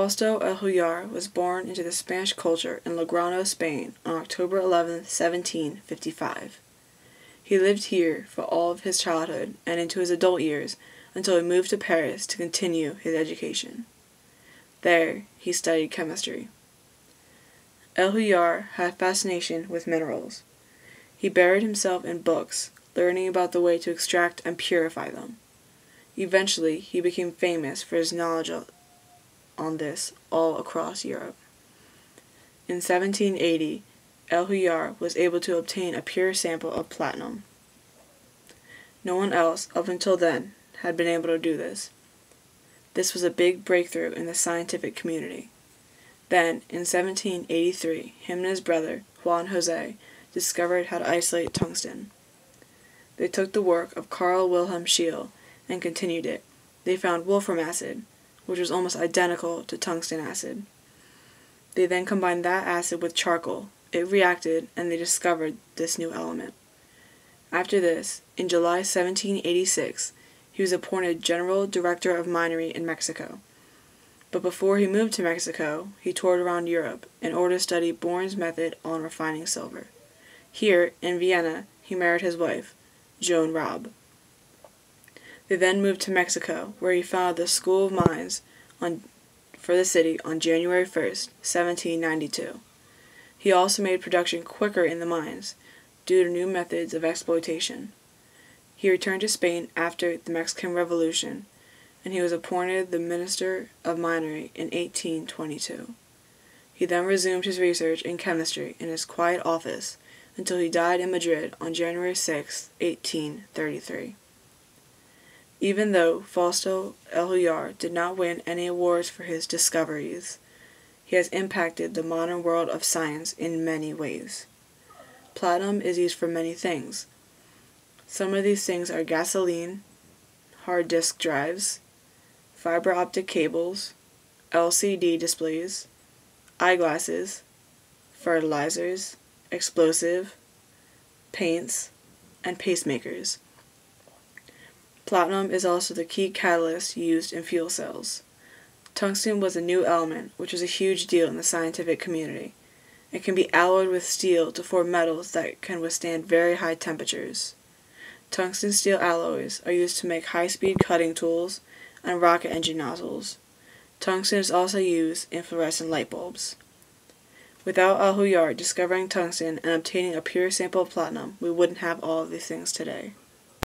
Fausto Elhuyar was born into the Spanish culture in Logroño, Spain on October 11, 1755. He lived here for all of his childhood and into his adult years until he moved to Paris to continue his education. There, he studied chemistry. Elhuyar had a fascination with minerals. He buried himself in books, learning about the way to extract and purify them. Eventually, he became famous for his knowledge on this all across Europe. In 1780, Elhuyar was able to obtain a pure sample of platinum. No one else, up until then, had been able to do this. This was a big breakthrough in the scientific community. Then, in 1783, him and his brother, Juan Jose, discovered how to isolate tungsten. They took the work of Carl Wilhelm Scheele and continued it. They found wolfram acid, which was almost identical to tungsten acid. They then combined that acid with charcoal. It reacted, and they discovered this new element. After this, in July 1786, he was appointed General Director of Minery in Mexico. But before he moved to Mexico, he toured around Europe in order to study Born's method on refining silver. Here, in Vienna, he married his wife, Joan Raab. They then moved to Mexico, where he founded the School of Mines for the city on January 1st, 1792. He also made production quicker in the mines, due to new methods of exploitation. He returned to Spain after the Mexican Revolution, and he was appointed the Minister of Minery in 1822. He then resumed his research in chemistry in his quiet office until he died in Madrid on January 6, 1833. Even though Fausto Elhuyar did not win any awards for his discoveries, he has impacted the modern world of science in many ways. Platinum is used for many things. Some of these things are gasoline, hard disk drives, fiber optic cables, LCD displays, eyeglasses, fertilizers, explosive, paints, and pacemakers. Platinum is also the key catalyst used in fuel cells. Tungsten was a new element, which was a huge deal in the scientific community. It can be alloyed with steel to form metals that can withstand very high temperatures. Tungsten steel alloys are used to make high-speed cutting tools and rocket engine nozzles. Tungsten is also used in fluorescent light bulbs. Without Elhuyar discovering tungsten and obtaining a pure sample of platinum, we wouldn't have all of these things today.